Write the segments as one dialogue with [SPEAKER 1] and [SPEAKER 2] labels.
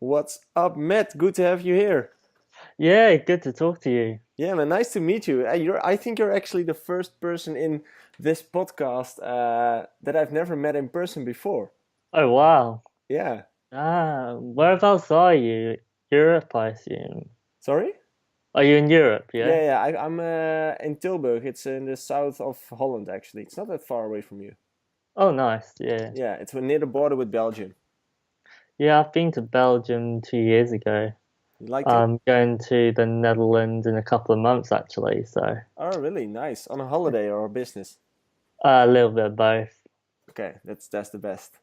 [SPEAKER 1] What's up, Matt? Good to have you here.
[SPEAKER 2] Yeah, good to talk to you.
[SPEAKER 1] Yeah, man, nice to meet you. I think you're actually the first person in this podcast that I've never met in person before.
[SPEAKER 2] Oh, wow.
[SPEAKER 1] Yeah.
[SPEAKER 2] Whereabouts are you? Europe, I assume.
[SPEAKER 1] Sorry?
[SPEAKER 2] Are you in Europe,
[SPEAKER 1] Yeah,
[SPEAKER 2] yeah?
[SPEAKER 1] yeah. I'm in Tilburg. It's in the south of Holland, actually. It's not that far away from you.
[SPEAKER 2] Oh, nice, yeah.
[SPEAKER 1] Yeah, it's near the border with Belgium.
[SPEAKER 2] Yeah, I've been to Belgium 2 years ago.
[SPEAKER 1] You liked it?
[SPEAKER 2] I'm going to the Netherlands in a couple of months, actually, so
[SPEAKER 1] Oh, really? Nice. On a holiday or a business?
[SPEAKER 2] a little bit of both.
[SPEAKER 1] Okay, that's the best.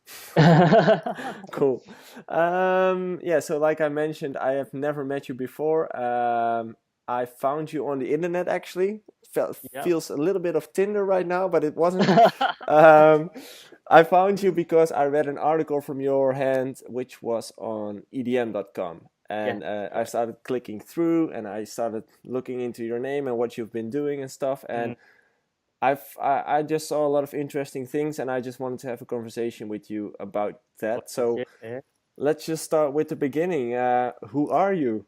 [SPEAKER 1] Cool. Yeah, so like I mentioned, I have never met you before. I found you on the internet actually.
[SPEAKER 2] Yep.
[SPEAKER 1] Feels a little bit of Tinder right now, but it wasn't. Um, I found you because I read an article from your hand, which was on EDM.com.
[SPEAKER 2] Yes,
[SPEAKER 1] And I
[SPEAKER 2] yeah.
[SPEAKER 1] started clicking through and I started looking into your name and what you've been doing and stuff. And
[SPEAKER 2] Mm,
[SPEAKER 1] I just saw a lot of interesting things, and I just wanted to have a conversation with you about that.
[SPEAKER 2] please,
[SPEAKER 1] So
[SPEAKER 2] yeah.
[SPEAKER 1] let's just start with the beginning. Who are you?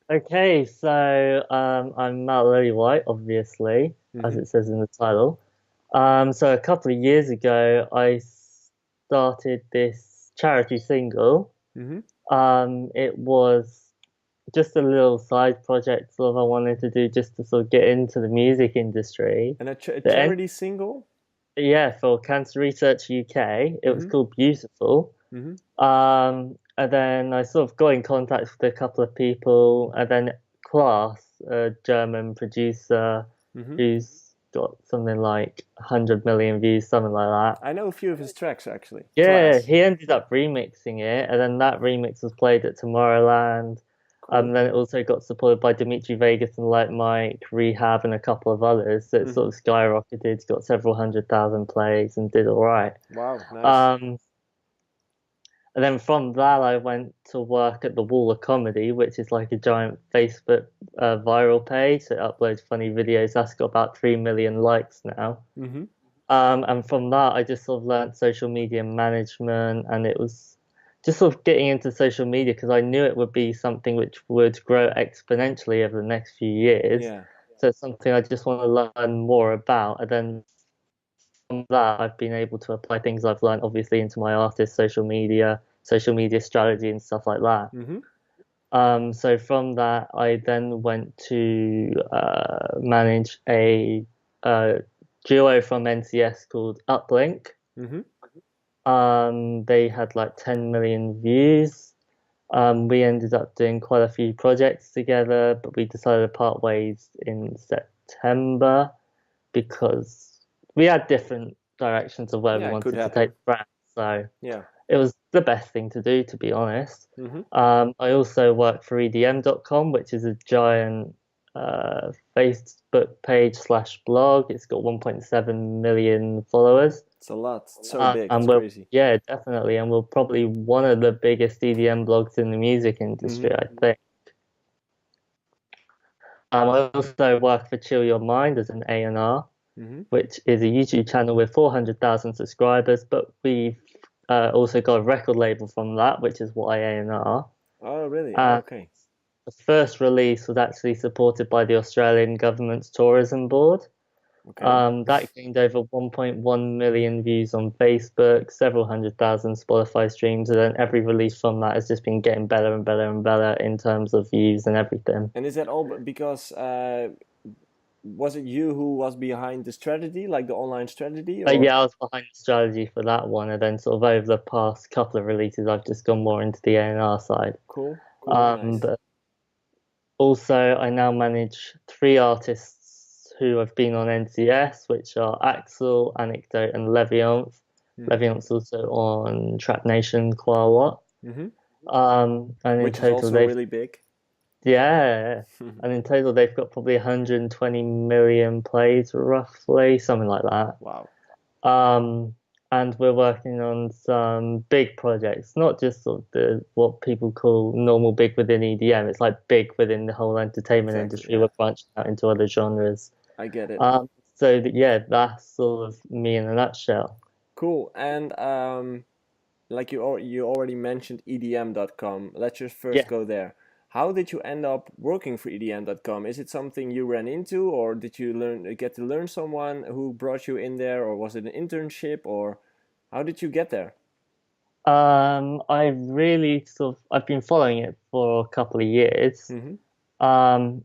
[SPEAKER 2] Okay, so I'm Matt Lillywhite, obviously, as
[SPEAKER 1] Hmm.
[SPEAKER 2] it says in the title. So a couple of years ago, I started this charity single.
[SPEAKER 1] Hmm.
[SPEAKER 2] It was just a little side project sort of I wanted to do just to sort of get into the music industry.
[SPEAKER 1] And a
[SPEAKER 2] The end,
[SPEAKER 1] charity single?
[SPEAKER 2] yeah, for Cancer Research UK, it was
[SPEAKER 1] Hmm.
[SPEAKER 2] called Beautiful.
[SPEAKER 1] Hmm.
[SPEAKER 2] And then I sort of got in contact with a couple of people, and then Klaas, a German producer
[SPEAKER 1] Hmm.
[SPEAKER 2] who's got something like 100 million views, something like that.
[SPEAKER 1] I know a few of his tracks actually.
[SPEAKER 2] Yeah,
[SPEAKER 1] Class.
[SPEAKER 2] he ended up remixing it, and then that remix was played at Tomorrowland.
[SPEAKER 1] Cool.
[SPEAKER 2] Then it also got supported by Dimitri Vegas and Like Mike, Rehab, and a couple of others. So it sort
[SPEAKER 1] Hmm.
[SPEAKER 2] of skyrocketed, got several 100,000 plays, and did all right.
[SPEAKER 1] Wow, nice.
[SPEAKER 2] Um, and then from that, I went to work at the Wall of Comedy, which is like a giant Facebook viral page that uploads funny videos. That's got about 3 million likes now.
[SPEAKER 1] Hmm.
[SPEAKER 2] And from that, I just sort of learned social media management, and it was just sort of getting into social media because I knew it would be something which would grow exponentially over the next few years.
[SPEAKER 1] Yeah.
[SPEAKER 2] So it's something I just want to learn more about. And then from that, I've been able to apply things I've learned, obviously, into my artist, social media strategy, and stuff like that.
[SPEAKER 1] Hmm.
[SPEAKER 2] So from that, I then went to manage a uh, duo from NCS called Uplink.
[SPEAKER 1] Hmm.
[SPEAKER 2] They had like 10 million views. We ended up doing quite a few projects together, but we decided to part ways in September because we had different directions of where we
[SPEAKER 1] Yeah, it could
[SPEAKER 2] wanted to take
[SPEAKER 1] happen.
[SPEAKER 2] the brand. So
[SPEAKER 1] Yeah.
[SPEAKER 2] it was the best thing to do, to be honest.
[SPEAKER 1] Hmm.
[SPEAKER 2] I also work for EDM.com, which is a giant Facebook page slash blog. It's got 1.7 million followers.
[SPEAKER 1] It's a lot. It's so big.
[SPEAKER 2] And
[SPEAKER 1] It's
[SPEAKER 2] we're,
[SPEAKER 1] crazy.
[SPEAKER 2] yeah, definitely. And we're probably one of the biggest EDM blogs in the music
[SPEAKER 1] Hmm.
[SPEAKER 2] industry, I think. I also work for Chill Your Mind as an A&R,
[SPEAKER 1] Hmm.
[SPEAKER 2] which is a YouTube channel with 400,000 subscribers, but we've also got a record label from that, which is what I A&R.
[SPEAKER 1] Oh, really? Oh,
[SPEAKER 2] And
[SPEAKER 1] okay.
[SPEAKER 2] the first release was actually supported by the Australian government's tourism board.
[SPEAKER 1] Okay.
[SPEAKER 2] That gained over 1.1 million views on Facebook, several 100,000 Spotify streams, and then every release from that has just been getting better and better and better in terms of views and everything.
[SPEAKER 1] And is that all because was it you who was behind the strategy, like the online strategy,
[SPEAKER 2] But
[SPEAKER 1] or
[SPEAKER 2] yeah, I was behind the strategy for that one, and then sort of over the past couple of releases, I've just gone more into the A&R side.
[SPEAKER 1] cool, cool, nice.
[SPEAKER 2] But also, I now manage three artists who have been on NCS, which are Axel, Anecdote, and Leviance.
[SPEAKER 1] Hmm.
[SPEAKER 2] Leviance also on Trap Nation quite a lot.
[SPEAKER 1] Hmm.
[SPEAKER 2] And in
[SPEAKER 1] Which is
[SPEAKER 2] total,
[SPEAKER 1] also
[SPEAKER 2] they've,
[SPEAKER 1] really big.
[SPEAKER 2] yeah, and in total, they've got probably 120 million plays, roughly, something like that.
[SPEAKER 1] Wow.
[SPEAKER 2] Um, and we're working on some big projects, not just sort of the what people call normal big within EDM. It's like big within the whole entertainment
[SPEAKER 1] Exactly.
[SPEAKER 2] industry.
[SPEAKER 1] Yeah,
[SPEAKER 2] We're branching out into other genres.
[SPEAKER 1] I get it.
[SPEAKER 2] So yeah, that's sort of me in a nutshell.
[SPEAKER 1] Cool. And like you already mentioned EDM.com. Let's just first
[SPEAKER 2] Yeah.
[SPEAKER 1] go there. How did you end up working for EDM.com? Is it something you ran into, or did you get to learn someone who brought you in there, or was it an internship, or how did you get there?
[SPEAKER 2] I really I've been following it for a couple of years.
[SPEAKER 1] Mm-hmm.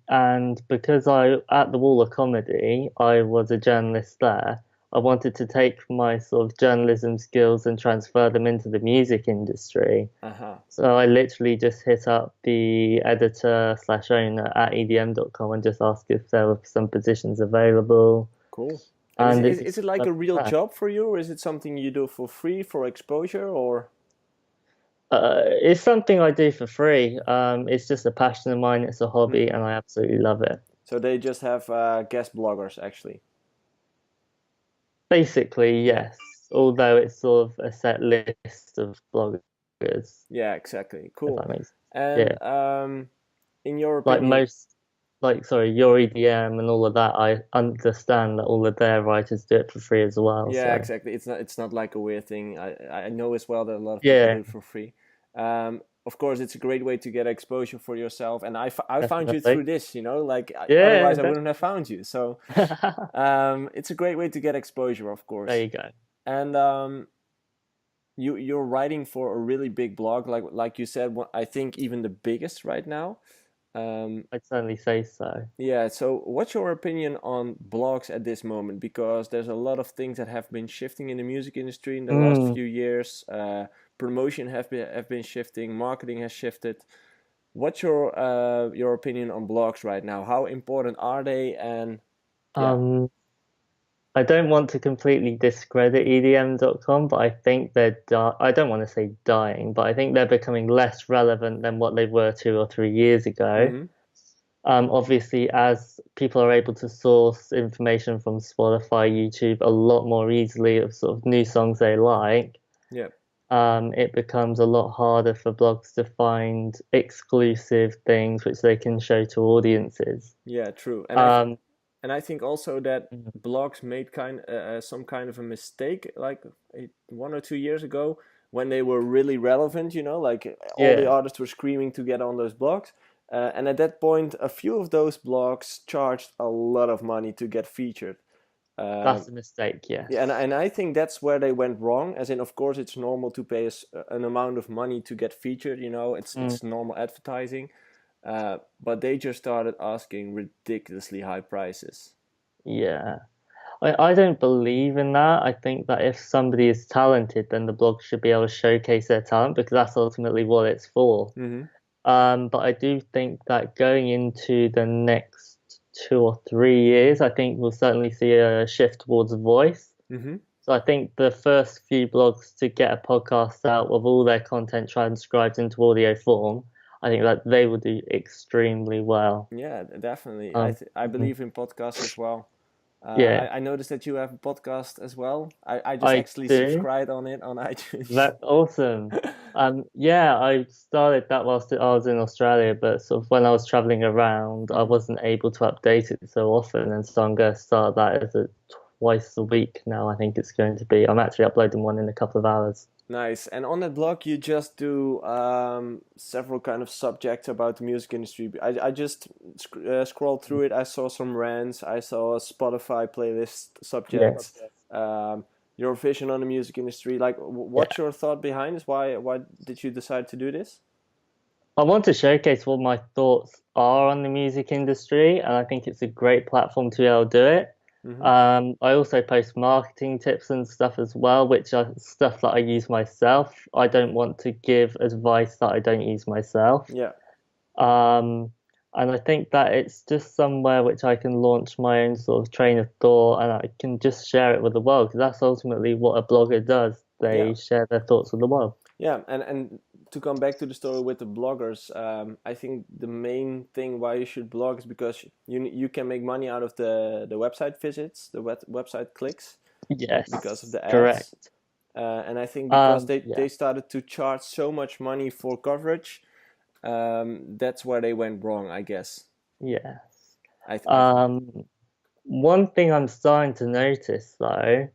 [SPEAKER 2] And because at the Wall of Comedy, I was a journalist there, I wanted to take my sort of journalism skills and transfer them into the music industry.
[SPEAKER 1] Uh-huh.
[SPEAKER 2] So I literally just hit up the editor slash owner at EDM.com and just asked if there were some positions available.
[SPEAKER 1] Cool. And
[SPEAKER 2] And it
[SPEAKER 1] is
[SPEAKER 2] just
[SPEAKER 1] it like
[SPEAKER 2] went
[SPEAKER 1] a
[SPEAKER 2] from
[SPEAKER 1] real
[SPEAKER 2] there.
[SPEAKER 1] job for you, or is it something you do for free for exposure, or?
[SPEAKER 2] It's something I do for free. It's just a passion of mine. It's a hobby,
[SPEAKER 1] Mhm.
[SPEAKER 2] and I absolutely love it.
[SPEAKER 1] So they just have guest bloggers, actually.
[SPEAKER 2] Basically,
[SPEAKER 1] Yeah.
[SPEAKER 2] yes. Although it's sort of a set list of bloggers,
[SPEAKER 1] Yeah, exactly.
[SPEAKER 2] if
[SPEAKER 1] Cool.
[SPEAKER 2] that makes
[SPEAKER 1] And
[SPEAKER 2] yeah.
[SPEAKER 1] in your
[SPEAKER 2] Like
[SPEAKER 1] opinion,
[SPEAKER 2] most, like sorry, your EDM and all of that. I understand that all of their writers do it for free as well.
[SPEAKER 1] yeah,
[SPEAKER 2] So
[SPEAKER 1] exactly. It's not like a weird thing. I know as well that a lot of people
[SPEAKER 2] yeah,
[SPEAKER 1] do it for free. Of course, it's a great way to get exposure for yourself. And I found you
[SPEAKER 2] definitely.
[SPEAKER 1] through this, like
[SPEAKER 2] Yeah,
[SPEAKER 1] otherwise I wouldn't have found you. So
[SPEAKER 2] definitely.
[SPEAKER 1] it's a great way to get exposure, of
[SPEAKER 2] There
[SPEAKER 1] course.
[SPEAKER 2] you go.
[SPEAKER 1] And you're writing for a really big blog, like you said. I think even the biggest right now. Um,
[SPEAKER 2] I'd certainly say so.
[SPEAKER 1] Yeah, so what's your opinion on blogs at this moment? Because there's a lot of things that have been shifting in the music industry in the last
[SPEAKER 2] Mm.
[SPEAKER 1] few years. Promotion have been shifting, marketing has shifted. What's your opinion on blogs right now? How important are they? And yeah,
[SPEAKER 2] Um, I don't want to completely discredit EDM.com, but I think I don't want to say dying, but I think they're becoming less relevant than what they were 2 or 3 years ago.
[SPEAKER 1] mm-hmm.
[SPEAKER 2] Obviously, as people are able to source information from Spotify, YouTube a lot more easily of sort of new songs they like,
[SPEAKER 1] Yeah,
[SPEAKER 2] it becomes a lot harder for blogs to find exclusive things which they can show to audiences.
[SPEAKER 1] yeah, true.
[SPEAKER 2] Um,
[SPEAKER 1] And I think also that blogs made some kind of a mistake, like 1 or 2 years ago, when they were really relevant. Like all the
[SPEAKER 2] yeah,
[SPEAKER 1] artists were screaming to get on those blogs, and at that point, a few of those blogs charged a lot of money to get featured.
[SPEAKER 2] that's
[SPEAKER 1] Um,
[SPEAKER 2] a mistake,
[SPEAKER 1] yeah, and
[SPEAKER 2] yes.
[SPEAKER 1] and I think that's where they went wrong. As in, of course, it's normal to pay an amount of money to get featured.
[SPEAKER 2] Mm,
[SPEAKER 1] It's normal advertising, but they just started asking ridiculously high prices.
[SPEAKER 2] yeah. I don't believe in that. I think that if somebody is talented, then the blog should be able to showcase their talent because that's ultimately what it's for.
[SPEAKER 1] Mm-hmm.
[SPEAKER 2] But I do think that going into the next 2 or 3 years, I think we'll certainly see a shift towards voice.
[SPEAKER 1] Mm-hmm.
[SPEAKER 2] So I think the first few blogs to get a podcast out with all their content transcribed into audio form, I think that they will do extremely well.
[SPEAKER 1] Yeah, definitely.
[SPEAKER 2] Um,
[SPEAKER 1] I
[SPEAKER 2] mhm.
[SPEAKER 1] believe in podcasts as well.
[SPEAKER 2] Yeah,
[SPEAKER 1] I noticed that you have a podcast as well. I just
[SPEAKER 2] I
[SPEAKER 1] actually
[SPEAKER 2] do.
[SPEAKER 1] subscribed on it on iTunes.
[SPEAKER 2] That's awesome. Yeah, I started that whilst I was in Australia, but sort of when I was traveling around, I
[SPEAKER 1] hmm
[SPEAKER 2] wasn't able to update it so often, and so I'm going to start that as a twice a week now. I think it's going to be. I'm actually uploading one in a couple of hours.
[SPEAKER 1] Nice. And on that blog, you just do several kind of subjects about the music industry. I just scrolled through it. I saw some rants. I saw Spotify playlist subjects.
[SPEAKER 2] Yes.
[SPEAKER 1] Um, your vision on the music industry. Like,
[SPEAKER 2] Yeah.
[SPEAKER 1] what's your thought behind this? Why did you decide to do this?
[SPEAKER 2] I want to showcase what my thoughts are on the music industry, and I think it's a great platform to be able to do it.
[SPEAKER 1] Mm-hmm.
[SPEAKER 2] I also post marketing tips and stuff as well, which are stuff that I use myself. I don't want to give advice that I don't use myself.
[SPEAKER 1] Yeah.
[SPEAKER 2] Um, and I think that it's just somewhere which I can launch my own sort of train of thought and I can just share it with the world because that's ultimately what a blogger does.
[SPEAKER 1] Yeah.
[SPEAKER 2] They share their thoughts with the world.
[SPEAKER 1] Yeah, and to come back to the story with the bloggers, I think the main thing why you should blog is because you can make money out of the website visits, the website clicks because of
[SPEAKER 2] Yes,
[SPEAKER 1] the ads,
[SPEAKER 2] correct.
[SPEAKER 1] and I think because they
[SPEAKER 2] Yeah,
[SPEAKER 1] started to charge so much money for coverage, that's where they went wrong, I guess.
[SPEAKER 2] yes.
[SPEAKER 1] I think.
[SPEAKER 2] One thing I'm starting to notice though,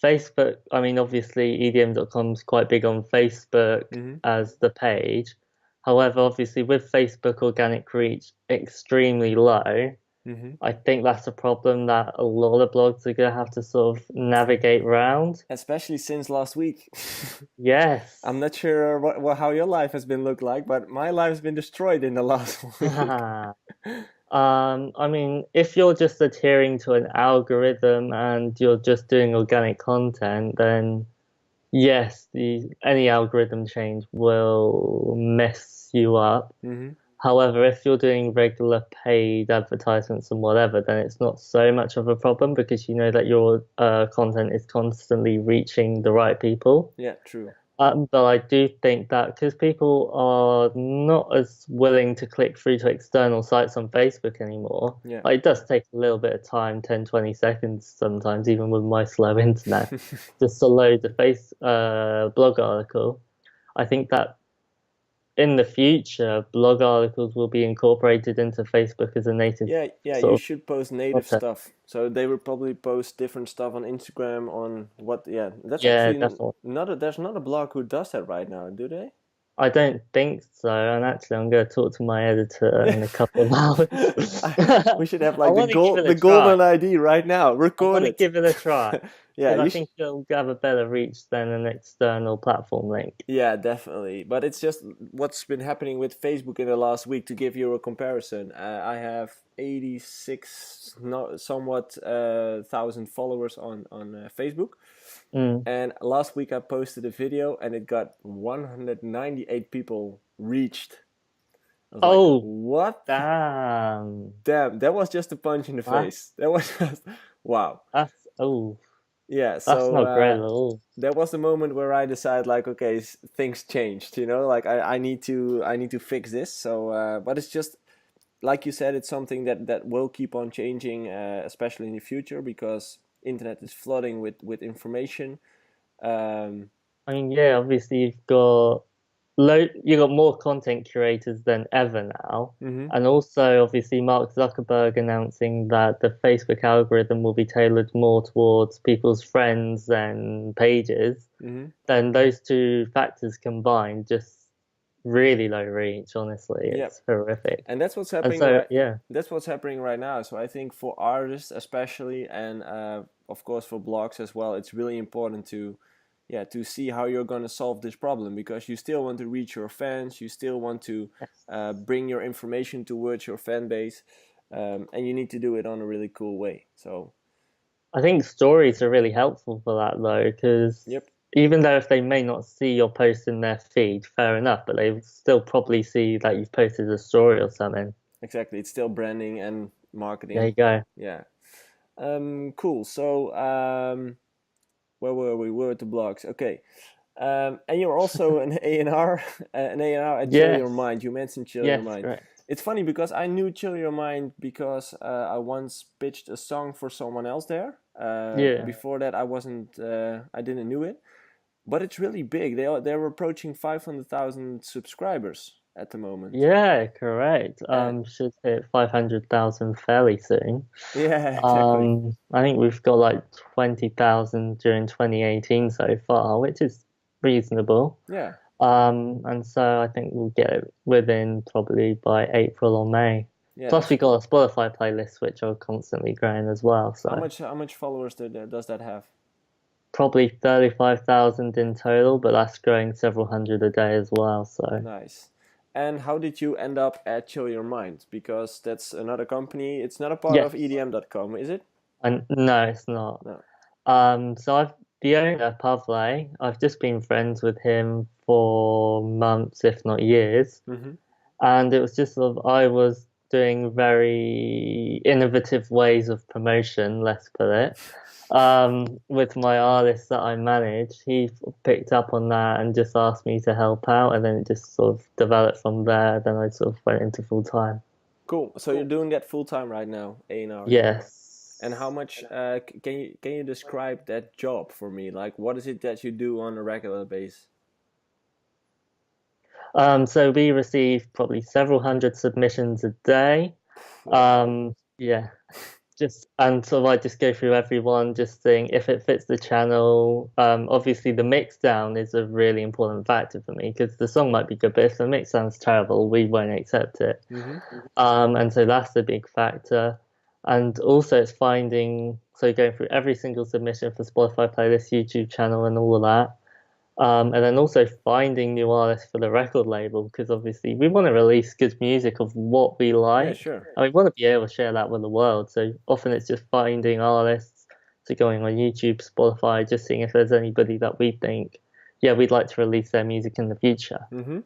[SPEAKER 2] Facebook, I mean, obviously EDM.com is quite big on Facebook
[SPEAKER 1] Mm-hmm.
[SPEAKER 2] as the page. However, obviously with Facebook organic reach extremely low,
[SPEAKER 1] Mm-hmm.
[SPEAKER 2] I think that's a problem that a lot of blogs are going to have to sort of navigate around.
[SPEAKER 1] Especially since last week. I'm
[SPEAKER 2] Yes.
[SPEAKER 1] not sure how your life has been looked like, but my life has been destroyed in the last week.
[SPEAKER 2] I mean, if you're just adhering to an algorithm and you're just doing organic content, then yes, any algorithm change will mess you up.
[SPEAKER 1] Mm-hmm.
[SPEAKER 2] However, if you're doing regular paid advertisements and whatever, then it's not so much of a problem because you know that your content is constantly reaching the right people.
[SPEAKER 1] Yeah, true.
[SPEAKER 2] But I do think that because people are not as willing to click through to external sites on Facebook anymore,
[SPEAKER 1] Yeah.
[SPEAKER 2] like, it does take a little bit of time, 10, 20 seconds sometimes, even with my slow internet, just to load the blog article. I think that in the future, blog articles will be incorporated into Facebook as a native
[SPEAKER 1] Yeah, yeah, you
[SPEAKER 2] sort
[SPEAKER 1] should post native
[SPEAKER 2] of content.
[SPEAKER 1] stuff. So they will probably post different stuff on Instagram on what, yeah, that's
[SPEAKER 2] Yeah,
[SPEAKER 1] actually
[SPEAKER 2] definitely.
[SPEAKER 1] there's not a blog who does that right now, do they?
[SPEAKER 2] I don't think so. And actually, I'm going to talk to my editor in a couple of hours.
[SPEAKER 1] We should have
[SPEAKER 2] I
[SPEAKER 1] like
[SPEAKER 2] want to give it a
[SPEAKER 1] the
[SPEAKER 2] try.
[SPEAKER 1] golden ID right now.
[SPEAKER 2] I
[SPEAKER 1] Record
[SPEAKER 2] want to
[SPEAKER 1] it.
[SPEAKER 2] give it a try
[SPEAKER 1] Yeah,
[SPEAKER 2] because I
[SPEAKER 1] you should.
[SPEAKER 2] think it'll have a better reach than an external platform link.
[SPEAKER 1] Yeah, definitely. But it's just what's been happening with Facebook in the last week. To give you a comparison, I have 86, no, somewhat thousand followers on Facebook,
[SPEAKER 2] Mm.
[SPEAKER 1] and last week I posted a video and it got 198 people reached. I was like,
[SPEAKER 2] Oh,
[SPEAKER 1] what?
[SPEAKER 2] damn.
[SPEAKER 1] Damn, that was just a punch in the
[SPEAKER 2] That's,
[SPEAKER 1] face. That was just wow.
[SPEAKER 2] oh,
[SPEAKER 1] Yeah,
[SPEAKER 2] that's
[SPEAKER 1] so
[SPEAKER 2] not great at all.
[SPEAKER 1] that was the moment where I decided like, okay, things changed, like I need to fix this. So but it's just like you said, it's something that will keep on changing, especially in the future because internet is flooding with information. um,
[SPEAKER 2] I mean, yeah, obviously you've got more content curators than ever now.
[SPEAKER 1] mhm,
[SPEAKER 2] And also, obviously, Mark Zuckerberg announcing that the Facebook algorithm will be tailored more towards people's friends and pages.
[SPEAKER 1] mhm.
[SPEAKER 2] Then those two factors combined, just really low reach, honestly.
[SPEAKER 1] Yeah,
[SPEAKER 2] It's horrific.
[SPEAKER 1] and that's what's
[SPEAKER 2] And
[SPEAKER 1] happening
[SPEAKER 2] so,
[SPEAKER 1] right.
[SPEAKER 2] yeah,
[SPEAKER 1] That's what's happening right now. So I think for artists especially, and of course for blogs as well, it's really important to, yeah, to see how you're going to solve this problem because you still want to reach your fans, you still want to bring your information towards your fan base, and you need to do it on a really cool way. So
[SPEAKER 2] I think stories are really helpful for that though, because
[SPEAKER 1] yep,
[SPEAKER 2] even though if they may not see your post in their feed, fair enough, but they still probably see that you've posted a story or something.
[SPEAKER 1] exactly. It's still branding and
[SPEAKER 2] There
[SPEAKER 1] marketing.
[SPEAKER 2] you go.
[SPEAKER 1] Yeah. Cool. So where were we? We were at the blogs. Okay. And you're also an A&R, an A&R at Chill Your
[SPEAKER 2] Yes,
[SPEAKER 1] Mind. You mentioned Chill Your
[SPEAKER 2] yes,
[SPEAKER 1] Mind.
[SPEAKER 2] correct.
[SPEAKER 1] It's funny because I knew Chill Your Mind because I once pitched a song for someone else there.
[SPEAKER 2] Yeah.
[SPEAKER 1] Before that, I didn't knew it, but it's really big. They're approaching 500,000 subscribers at the moment.
[SPEAKER 2] Yeah, correct.
[SPEAKER 1] Uh,
[SPEAKER 2] Should hit 500,000 fairly soon.
[SPEAKER 1] yeah, exactly.
[SPEAKER 2] I think we've got like 20,000 during 2018 so far, which is reasonable.
[SPEAKER 1] Yeah,
[SPEAKER 2] And so I think we'll get it within probably by April or May.
[SPEAKER 1] yeah.
[SPEAKER 2] Plus
[SPEAKER 1] That's
[SPEAKER 2] we got a Spotify playlist which are constantly growing as well. So
[SPEAKER 1] how much followers does that have?
[SPEAKER 2] probably 35,000 in total, but that's growing several hundred a day as well. So
[SPEAKER 1] Nice. And how did you end up at Chill Your Mind? Because that's another company. It's not a part of
[SPEAKER 2] yes,
[SPEAKER 1] EDM.com, is it?
[SPEAKER 2] and no, it's not.
[SPEAKER 1] No.
[SPEAKER 2] So the owner, Pavle, I've just been friends with him for months, if not years.
[SPEAKER 1] Mm-hmm.
[SPEAKER 2] And it was just sort of, I was doing very innovative ways of promotion, let's put it. With my artists that I manage, he picked up on that and just asked me to help out, and then it just sort of developed from there. Then I sort of went into full time.
[SPEAKER 1] Cool. So you're doing that full time right now, A&R. And how
[SPEAKER 2] Yes.
[SPEAKER 1] much can you describe that job for me? Like, what is it that you do on a regular basis?
[SPEAKER 2] So we receive probably several hundred submissions a day.
[SPEAKER 1] Wow.
[SPEAKER 2] Yeah, and so I just go through everyone, just seeing if it fits the channel. Obviously, the mix down is a really important factor for me because the song might be good, but if the mix sounds terrible, we won't accept it.
[SPEAKER 1] Mm-hmm.
[SPEAKER 2] And so that's the big factor. And also, it's finding, so going through every single submission for Spotify playlist, YouTube channel, and all of that. And then also finding new artists for the record label because obviously we want to release good music of what we like.
[SPEAKER 1] Yeah, sure.
[SPEAKER 2] And we want to be able to share that with the world. So often it's just finding artists, so going on YouTube, Spotify, just seeing if there's anybody that we think, yeah, we'd like to release their music in the future.
[SPEAKER 1] Mm-hmm.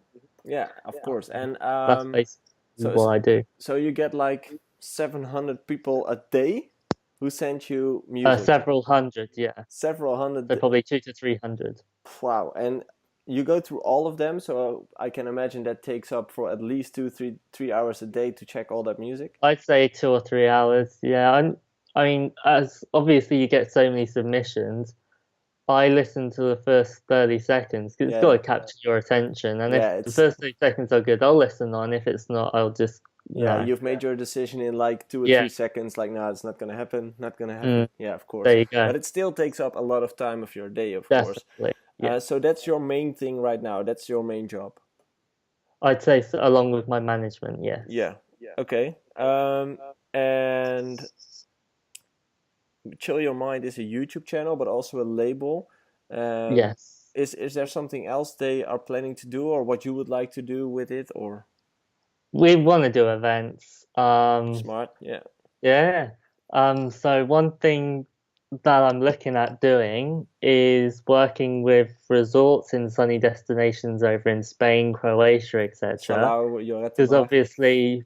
[SPEAKER 1] Yeah, of course. And
[SPEAKER 2] That's basically what I do.
[SPEAKER 1] So you get like 700 people a day who send you music?
[SPEAKER 2] Several hundred, yeah.
[SPEAKER 1] Several hundred.
[SPEAKER 2] So probably 200 to 300.
[SPEAKER 1] Wow. And you go through all of them, so I can imagine that takes up for at least 3 hours a day to check all that music.
[SPEAKER 2] I'd say 2 or 3 hours, yeah. I mean, as obviously you get so many submissions, I listen to the first 30 seconds because it's got to capture your attention. And if the first 30 seconds are good, I'll listen on. If it's not, I'll just...
[SPEAKER 1] Yeah, you've made your decision in like 2 or 3 seconds. Like, no, it's not going to happen. Not going to happen. Yeah, of course.
[SPEAKER 2] There you go.
[SPEAKER 1] But it still takes up a lot of time of your day, of
[SPEAKER 2] course.
[SPEAKER 1] Yeah. So that's your main thing right now. That's your main job.
[SPEAKER 2] I'd say so, along with my management, yes.
[SPEAKER 1] Yeah. Okay. And Chill Your Mind is a YouTube channel, but also a label.
[SPEAKER 2] Yes.
[SPEAKER 1] Is there something else they are planning to do, or what you would like to do with it, or?
[SPEAKER 2] We want to do events.
[SPEAKER 1] Smart, yeah.
[SPEAKER 2] Yeah. So one thing that I'm looking at doing is working with resorts in sunny destinations over in Spain, Croatia, etc. Because obviously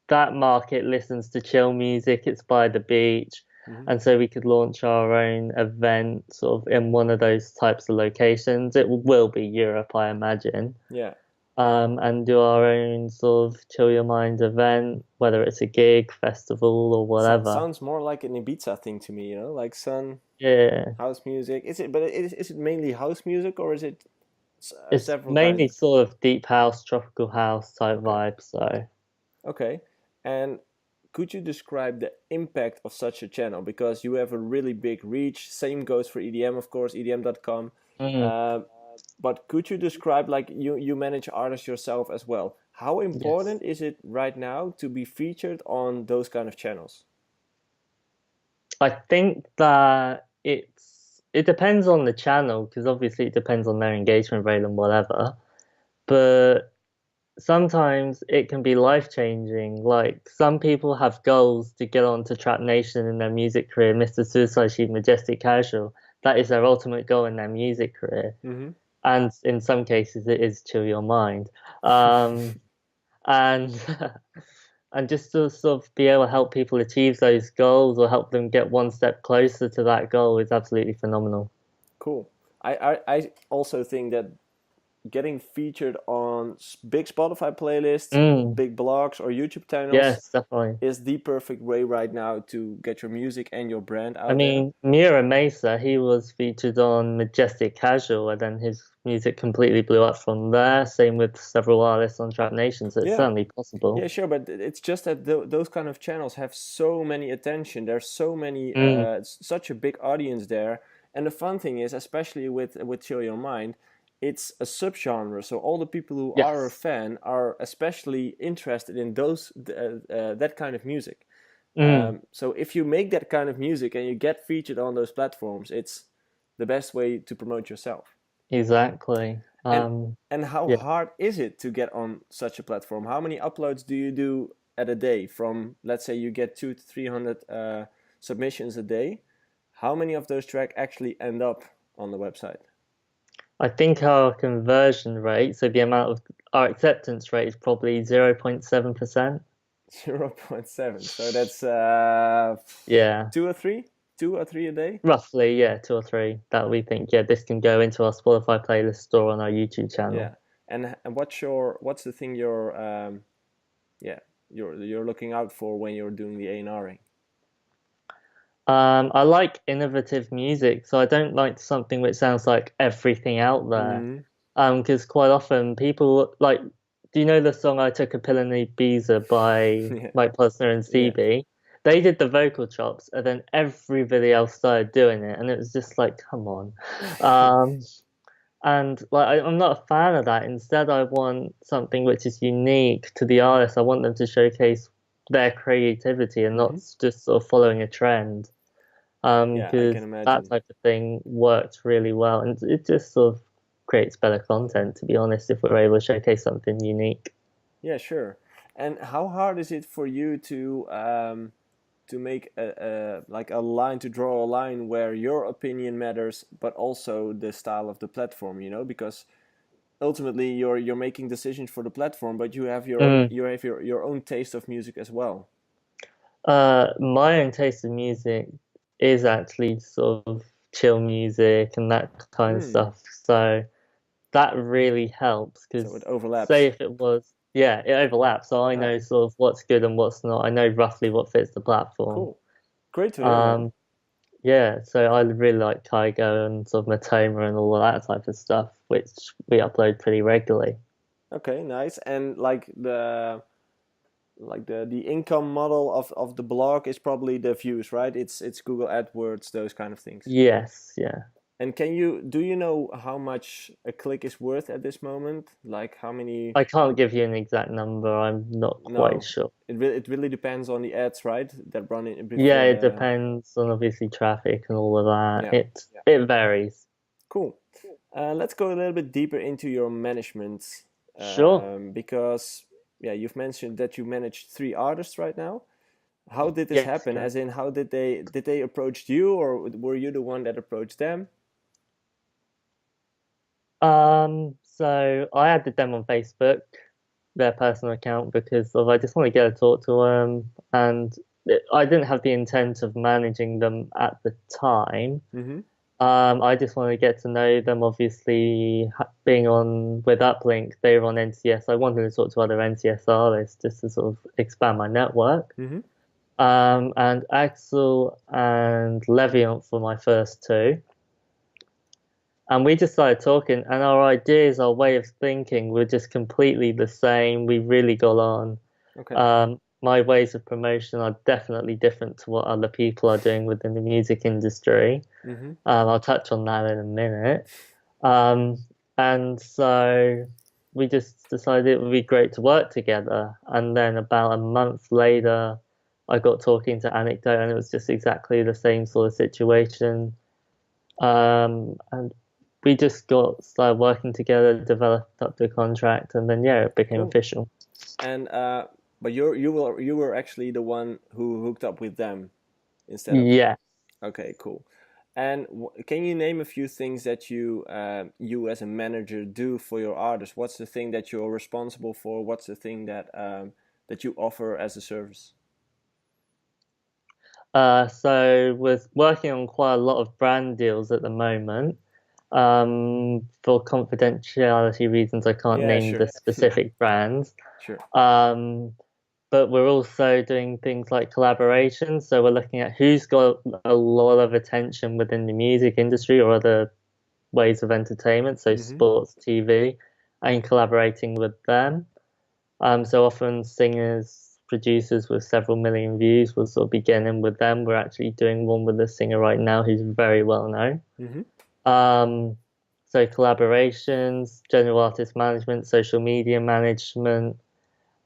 [SPEAKER 2] that market listens to chill music. It's by the beach. Mm-hmm. And so we could launch our own event sort of in one of those types of locations. It will be Europe, I imagine.
[SPEAKER 1] Yeah.
[SPEAKER 2] And do our own sort of Chill Your Mind event, whether it's a gig, festival, or whatever.
[SPEAKER 1] Sounds more like an Ibiza thing to me, like sun, house music. Is it mainly house music, or is it
[SPEAKER 2] it's mainly sort of deep house, tropical house type vibe. So
[SPEAKER 1] okay, and could you describe the impact of such a channel? Because you have a really big reach. Same goes for EDM, of course, EDM.com.
[SPEAKER 2] Mm-hmm.
[SPEAKER 1] But could you describe, like you manage artists yourself as well? How important is it right now to be featured on those kind of channels?
[SPEAKER 2] I think that it depends on the channel, because obviously it depends on their engagement rate and whatever. But sometimes it can be life-changing. Like some people have goals to get onto Trap Nation in their music career. Mr. Suicide Sheet, Majestic Casual. That is their ultimate goal in their music career.
[SPEAKER 1] Mm-hmm.
[SPEAKER 2] And in some cases, it is Chill Your Mind. And and just to sort of be able to help people achieve those goals or help them get one step closer to that goal is absolutely phenomenal.
[SPEAKER 1] Cool. I also think that getting featured on big Spotify playlists, big blogs, or YouTube channels is the perfect way right now to get your music and your brand out there. I mean,
[SPEAKER 2] Mira Mesa, he was featured on Majestic Casual, and then his music completely blew up from there. Same with several artists on Trap Nation, so it's certainly possible.
[SPEAKER 1] Yeah, sure, but it's just that those kind of channels have so many attention. There's so many, such a big audience there. And the fun thing is, especially with Chill Your Mind, it's a subgenre, so all the people who are a fan are especially interested in those that kind of music. So if you make that kind of music and you get featured on those platforms, it's the best way to promote yourself.
[SPEAKER 2] Exactly.
[SPEAKER 1] And how hard is it to get on such a platform? How many uploads do you do at a day? From, let's say you get 200 to 300 submissions a day. How many of those tracks actually end up on the website?
[SPEAKER 2] I think our conversion rate, so the amount of our acceptance rate, is probably 0.7%.
[SPEAKER 1] 0.7. So that's 2 or 3? 2 or 3 a day?
[SPEAKER 2] Roughly, 2 or 3 that we think, this can go into our Spotify playlist store on our YouTube channel.
[SPEAKER 1] Yeah. And what's the thing you're looking out for when you're doing the A&Ring?
[SPEAKER 2] I like innovative music, so I don't like something which sounds like everything out there. Because quite often people like, do you know the song "I Took a Pill in Ibiza" by Mike Posner and CB? they did the vocal chops, and then everybody else started doing it, and it was just like, come on. Um, and like I'm not a fan of that. Instead, I want something which is unique to the artist. I want them to showcase their creativity and not
[SPEAKER 1] Hmm.
[SPEAKER 2] just sort of following a trend.
[SPEAKER 1] Yeah, I can
[SPEAKER 2] Because that
[SPEAKER 1] imagine.
[SPEAKER 2] type of thing worked really well, and it just sort of creates better content, to be honest, if we're able to showcase something unique.
[SPEAKER 1] Yeah, sure. And how hard is it for you to make like a line, to draw a line where your opinion matters, but also the style of the platform? You know, because ultimately you're making decisions for the platform, but
[SPEAKER 2] Mm.
[SPEAKER 1] you have your own taste of music as well.
[SPEAKER 2] My own taste in music is actually sort of chill music and that kind of
[SPEAKER 1] Hmm.
[SPEAKER 2] stuff. So that really helps
[SPEAKER 1] So it
[SPEAKER 2] because, say,
[SPEAKER 1] overlaps.
[SPEAKER 2] if it was, yeah, it overlaps. So I
[SPEAKER 1] Ah,
[SPEAKER 2] know sort of what's good and what's not. I know roughly what fits the platform.
[SPEAKER 1] cool. Great to hear, man.
[SPEAKER 2] Um, yeah, so I really like Kygo and sort of Matoma and all of that type of stuff, which we upload pretty regularly.
[SPEAKER 1] Okay, nice. And like the income model of the blog is probably the views, right? It's Google AdWords, those kind of things.
[SPEAKER 2] Yes, yeah.
[SPEAKER 1] And do you know how much a click is worth at this moment? Like how many?
[SPEAKER 2] I can't give you an exact number. I'm not quite
[SPEAKER 1] No,
[SPEAKER 2] sure.
[SPEAKER 1] it really depends on the ads, right? That run in
[SPEAKER 2] Yeah,
[SPEAKER 1] before
[SPEAKER 2] it
[SPEAKER 1] the.
[SPEAKER 2] depends on obviously traffic and all of that.
[SPEAKER 1] Yeah,
[SPEAKER 2] It varies.
[SPEAKER 1] cool. Let's go a little bit deeper into your management,
[SPEAKER 2] Sure.
[SPEAKER 1] because yeah, you've mentioned that you manage three artists right now. How did this
[SPEAKER 2] Yes,
[SPEAKER 1] happen?
[SPEAKER 2] correct.
[SPEAKER 1] As in, how did they approach you, or were you the one that approached them?
[SPEAKER 2] So I added them on Facebook, their personal account, because of I just want to get a talk to them, and I didn't have the intent of managing them at the time.
[SPEAKER 1] Mm-hmm.
[SPEAKER 2] I just wanted to get to know them. Obviously, being on with Uplink, they were on NCS. I wanted to talk to other NCS artists just to sort of expand my network.
[SPEAKER 1] Mm-hmm.
[SPEAKER 2] And Axel and Leviant were my first two. And we just started talking, and our ideas, our way of thinking were just completely the same. We really got on.
[SPEAKER 1] Okay.
[SPEAKER 2] My ways of promotion are definitely different to what other people are doing within the music industry.
[SPEAKER 1] Mm-hmm.
[SPEAKER 2] I'll touch on that in a minute. Um, and so we just decided it would be great to work together. And then about a month later, I got talking to Anecdote, and it was just exactly the same sort of situation. And we just got started working together, developed up the contract, and then yeah, it became
[SPEAKER 1] Cool.
[SPEAKER 2] official.
[SPEAKER 1] And but you were actually the one who hooked up with them instead of.
[SPEAKER 2] Yeah.
[SPEAKER 1] Okay, cool. And can you name a few things that you as a manager do for your artists? What's the thing that you're responsible for? What's the thing that you offer as a service?
[SPEAKER 2] So we're working on quite a lot of brand deals at the moment. For confidentiality reasons, I can't
[SPEAKER 1] Yeah,
[SPEAKER 2] name the
[SPEAKER 1] sure. Yeah,
[SPEAKER 2] specific brands.
[SPEAKER 1] sure.
[SPEAKER 2] Um, but we're also doing things like collaborations. So we're looking at who's got a lot of attention within the music industry or other ways of entertainment, so
[SPEAKER 1] Mm-hmm.
[SPEAKER 2] sports, TV, and collaborating with them. So often singers, producers with several million views will sort of begin in with them. We're actually doing one with a singer right now who's very well known.
[SPEAKER 1] Mm-hmm.
[SPEAKER 2] Um, so collaborations, general artist management, social media management.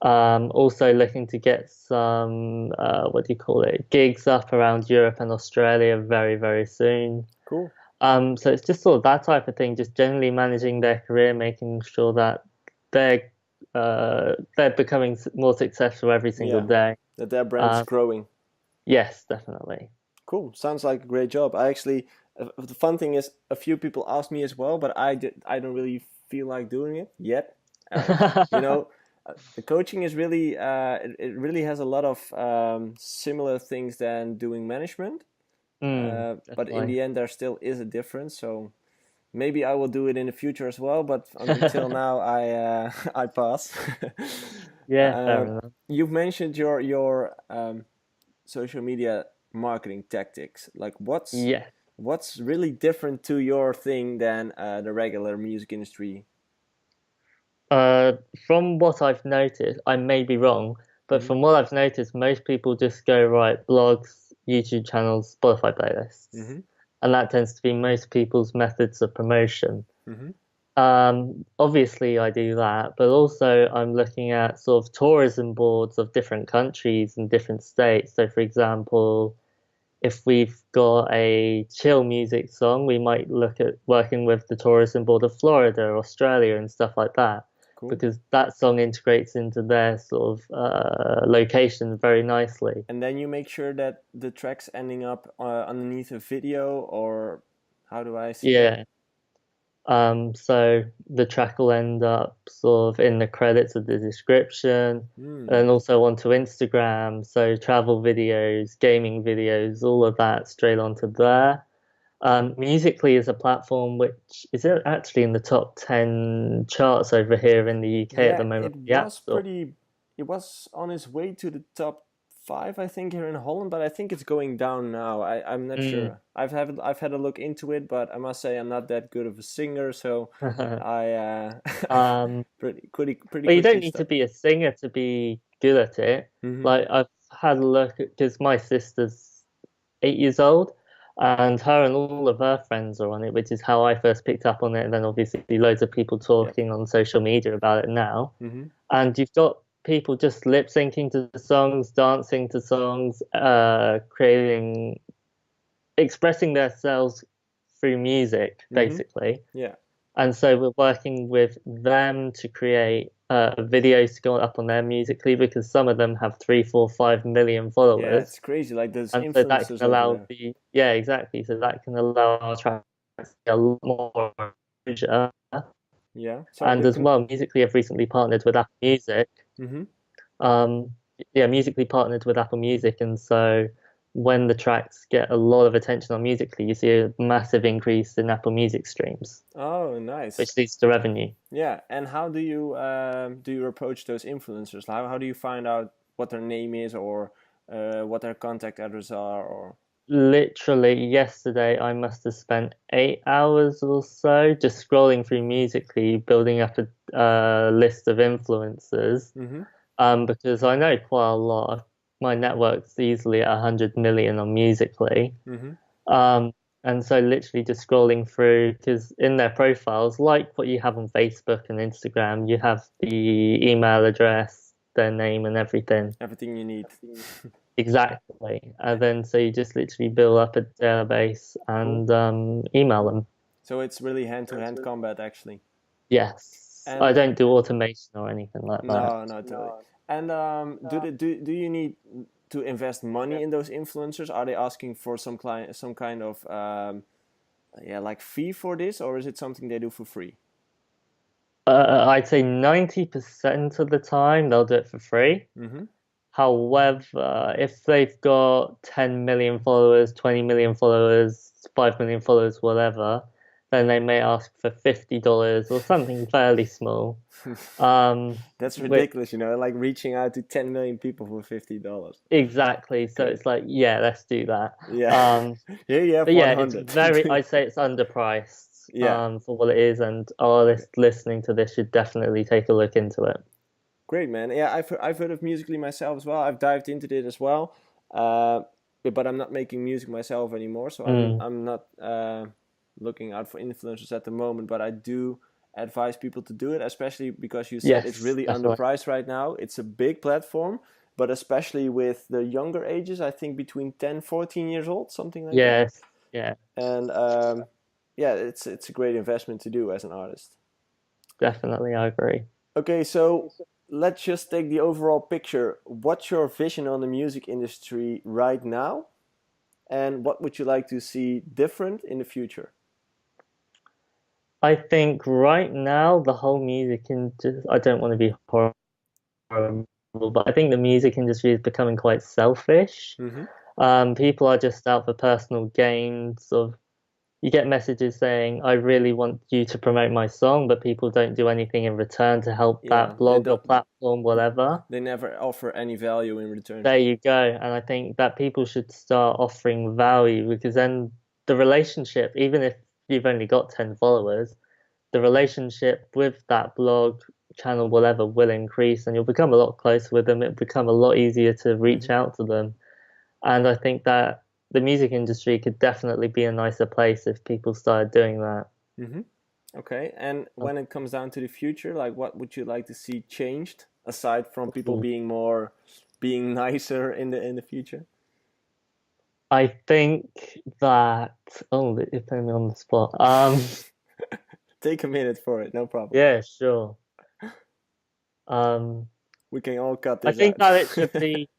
[SPEAKER 2] Also looking to get some, what do you call it, gigs up around Europe and Australia very, very soon.
[SPEAKER 1] Cool.
[SPEAKER 2] So it's just sort of that type of thing, just generally managing their career, making sure that they're they're becoming more successful every single
[SPEAKER 1] Yeah,
[SPEAKER 2] day.
[SPEAKER 1] that their brand's
[SPEAKER 2] Um,
[SPEAKER 1] growing.
[SPEAKER 2] yes, definitely.
[SPEAKER 1] Cool. Sounds like a great job. I actually, the fun thing is, a few people asked me as well, but I don't really feel like doing it yet. You know, the coaching is really, it really has a lot of similar things than doing management. But in
[SPEAKER 2] Definitely.
[SPEAKER 1] the end, there still is a difference. So maybe I will do it in the future as well. But until now, I pass.
[SPEAKER 2] Yeah, fair
[SPEAKER 1] uh,
[SPEAKER 2] enough.
[SPEAKER 1] you've mentioned your social media marketing tactics. Like
[SPEAKER 2] Yeah.
[SPEAKER 1] what's really different to your thing than the regular music industry?
[SPEAKER 2] Uh, from what I've noticed, I may be wrong, But from what I've noticed, most people just go, right, blogs, YouTube channels, Spotify playlists.
[SPEAKER 1] Mm-hmm.
[SPEAKER 2] And that tends to be most people's methods of promotion.
[SPEAKER 1] Mm-hmm.
[SPEAKER 2] Obviously, I do that, but also I'm looking at sort of tourism boards of different countries and different states. So, for example, if we've got a chill music song, we might look at working with the tourism board of Florida, Australia, and stuff like that,
[SPEAKER 1] Cool.
[SPEAKER 2] because that song integrates into their sort of location very nicely.
[SPEAKER 1] And then you make sure that the track's ending up underneath a video, or how do I see that?
[SPEAKER 2] Yeah. So the track will end up sort of in the credits of the description, and also onto Instagram. So travel videos, gaming videos, all of that straight onto there. Musically is a platform which is actually in the top 10 charts over here in the UK at
[SPEAKER 1] Yeah,
[SPEAKER 2] the moment.
[SPEAKER 1] it
[SPEAKER 2] The App
[SPEAKER 1] was
[SPEAKER 2] Store.
[SPEAKER 1] pretty. It was on its way to the top 5, I think, here in Holland, but I think it's going down now. I'm not sure. I've had a look into it, but I must say I'm not that good of a singer, so I
[SPEAKER 2] Um,
[SPEAKER 1] pretty
[SPEAKER 2] Well, you don't
[SPEAKER 1] quickly
[SPEAKER 2] need to
[SPEAKER 1] stopped.
[SPEAKER 2] be a singer to be good at it.
[SPEAKER 1] Mm-hmm.
[SPEAKER 2] Like I've had a look at, because my sister's 8 years old, and her and all of her friends are on it, which is how I first picked up on it. And then obviously loads of people
[SPEAKER 1] Yep.
[SPEAKER 2] talking on social media about it now.
[SPEAKER 1] Mm-hmm.
[SPEAKER 2] And you've got people just lip syncing to the songs, dancing to songs, creating, expressing themselves through music,
[SPEAKER 1] Mm-hmm.
[SPEAKER 2] basically.
[SPEAKER 1] Yeah.
[SPEAKER 2] And so we're working with them to create videos to go up on their Musically, because some of them have 3, 4, 5 million
[SPEAKER 1] Yeah, it's
[SPEAKER 2] followers.
[SPEAKER 1] crazy. Like those
[SPEAKER 2] And so that
[SPEAKER 1] influencers
[SPEAKER 2] can
[SPEAKER 1] over
[SPEAKER 2] allow
[SPEAKER 1] there.
[SPEAKER 2] yeah, exactly. So that can allow our tracks to get a lot more exposure.
[SPEAKER 1] Yeah. So
[SPEAKER 2] And
[SPEAKER 1] the
[SPEAKER 2] as well, Musically have recently partnered with Apple Music.
[SPEAKER 1] Mm-hmm.
[SPEAKER 2] Um, yeah, Musically partnered with Apple Music, and so when the tracks get a lot of attention on Musically, you see a massive increase in Apple Music streams,
[SPEAKER 1] Oh, nice.
[SPEAKER 2] which leads to revenue.
[SPEAKER 1] Yeah, and how do you approach those influencers? How do you find out what their name is, or what their contact address are, or
[SPEAKER 2] Literally yesterday, I must have spent 8 hours or so just scrolling through Musically, building up a list of influencers.
[SPEAKER 1] mm-hmm.
[SPEAKER 2] Because I know quite a lot. My network's easily at 100 million on Musically.
[SPEAKER 1] Mm-hmm.
[SPEAKER 2] Um, and so literally just scrolling through, because in their profiles, like what you have on Facebook and Instagram, you have the email address, their name, and everything.
[SPEAKER 1] Everything you need.
[SPEAKER 2] Exactly. And then so you just literally build up a database
[SPEAKER 1] Cool.
[SPEAKER 2] and email them.
[SPEAKER 1] So it's really hand-to-hand combat, actually.
[SPEAKER 2] Yes. I
[SPEAKER 1] And
[SPEAKER 2] don't do automation or anything like that.
[SPEAKER 1] no, no, totally. And do you need to invest money in those influencers? Are they asking for some kind of yeah, like fee for this, or is it something they do for free?
[SPEAKER 2] I'd say 90% of the time they'll do it for free.
[SPEAKER 1] Mm-hmm.
[SPEAKER 2] However, if they've got 10 million followers, 20 million followers, 5 million followers, whatever, then they may ask for $50 or something fairly small.
[SPEAKER 1] That's
[SPEAKER 2] Which
[SPEAKER 1] ridiculous, like reaching out to 10 million people for $50.
[SPEAKER 2] exactly. So
[SPEAKER 1] Okay.
[SPEAKER 2] it's like, yeah, let's do that.
[SPEAKER 1] Yeah.
[SPEAKER 2] Um,
[SPEAKER 1] Here you have
[SPEAKER 2] but yeah, it's
[SPEAKER 1] 100.
[SPEAKER 2] very, I'd say it's underpriced,
[SPEAKER 1] Yeah.
[SPEAKER 2] for what it is, and artists listening to this should definitely take a look into it.
[SPEAKER 1] Great, man. Yeah, I've heard of Musically myself as well. I've dived into it as well. But I'm not making music myself anymore, so
[SPEAKER 2] Mm.
[SPEAKER 1] I'm not looking out for influencers at the moment. But I do advise people to do it, especially because you said it's
[SPEAKER 2] Yes,
[SPEAKER 1] really
[SPEAKER 2] definitely.
[SPEAKER 1] underpriced right now. It's a big platform, but especially with the younger ages, I think between 10, 14 years old, something like that.
[SPEAKER 2] Yes, yeah,
[SPEAKER 1] And yeah, it's a great investment to do as an artist.
[SPEAKER 2] definitely, I agree.
[SPEAKER 1] Okay, so let's just take the overall picture. What's your vision on the music industry right now? And what would you like to see different in the future?
[SPEAKER 2] I think right now the whole music industry, I don't want to be horrible, but I think the music industry is becoming quite selfish.
[SPEAKER 1] Mm-hmm.
[SPEAKER 2] People are just out for personal gain. Sort of, you get messages saying, "I really want you to promote my song," but people don't do anything in return to help
[SPEAKER 1] Yeah,
[SPEAKER 2] that blog or platform, whatever.
[SPEAKER 1] they never offer any value in return.
[SPEAKER 2] There you go. And I think that people should start offering value, because then the relationship, even if you've only got 10 followers, the relationship with that blog channel, whatever, will increase, and you'll become a lot closer with them. It'll become a lot easier to reach out to them. And I think that the music industry could definitely be a nicer place if people started doing that.
[SPEAKER 1] Okay, and when it comes down to the future, like what would you like to see changed aside from people being nicer in the future?
[SPEAKER 2] I think that you're putting me on the spot.
[SPEAKER 1] Take a minute for it, no problem.
[SPEAKER 2] Yeah, sure.
[SPEAKER 1] We can all cut
[SPEAKER 2] I
[SPEAKER 1] this
[SPEAKER 2] think
[SPEAKER 1] out.
[SPEAKER 2] that it should be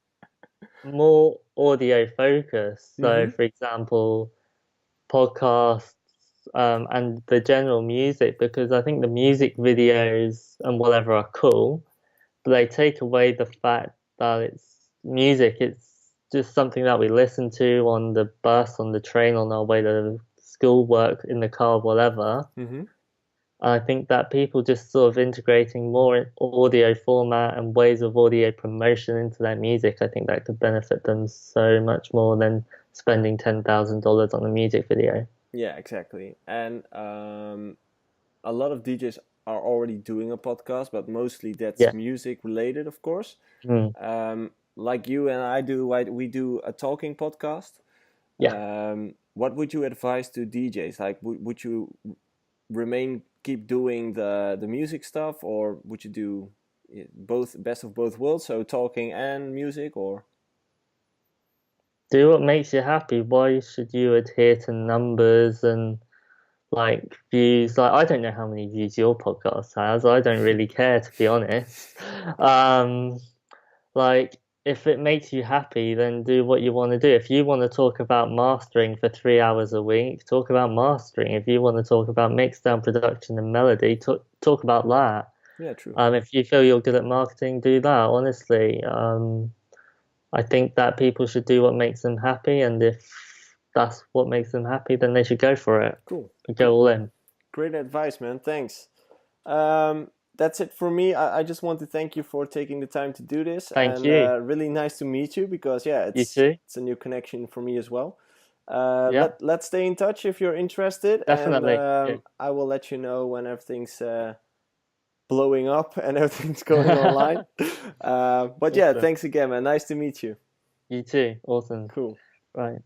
[SPEAKER 2] more audio focused. So, for example, podcasts, and the general music, because I think the music videos and whatever are cool, but they take away the fact that it's music. It's just something that we listen to on the bus, on the train, on our way to school, work, in the car, whatever. I think that people just sort of integrating more audio format and ways of audio promotion into their music, I think that could benefit them so much more than spending $10,000 on a music video.
[SPEAKER 1] Yeah, exactly. And a lot of DJs are already doing a podcast, but mostly that's music related, of course. Like you and I do, we do a talking podcast. What would you advise to DJs? Like, would you keep doing the music stuff, or would you do both, best of both worlds, so talking and music, or?
[SPEAKER 2] Do what makes you happy. Why should you adhere to numbers and like views? Like, I don't know how many views your podcast has. I don't really care, to be honest. Like, if it makes you happy, then do what you want to do. If you want to talk about mastering for 3 hours a week, talk about mastering. If you want to talk about mixdown, production, and melody, talk about that.
[SPEAKER 1] Yeah, true.
[SPEAKER 2] If you feel you're good at marketing, do that. Honestly, I think that people should do what makes them happy, and if that's what makes them happy, then they should go for it.
[SPEAKER 1] Cool.
[SPEAKER 2] Go all in.
[SPEAKER 1] Great advice, man. Thanks. That's it for me. I just want to thank you for taking the time to do this.
[SPEAKER 2] Thank you.
[SPEAKER 1] Really nice to meet you, because it's a new connection for me as well. Let's stay in touch if you're interested.
[SPEAKER 2] Definitely.
[SPEAKER 1] And I will let you know when everything's blowing up and everything's going online. But yeah, thanks again, man. Nice to meet you.
[SPEAKER 2] You too. Awesome.
[SPEAKER 1] Cool.
[SPEAKER 2] Right.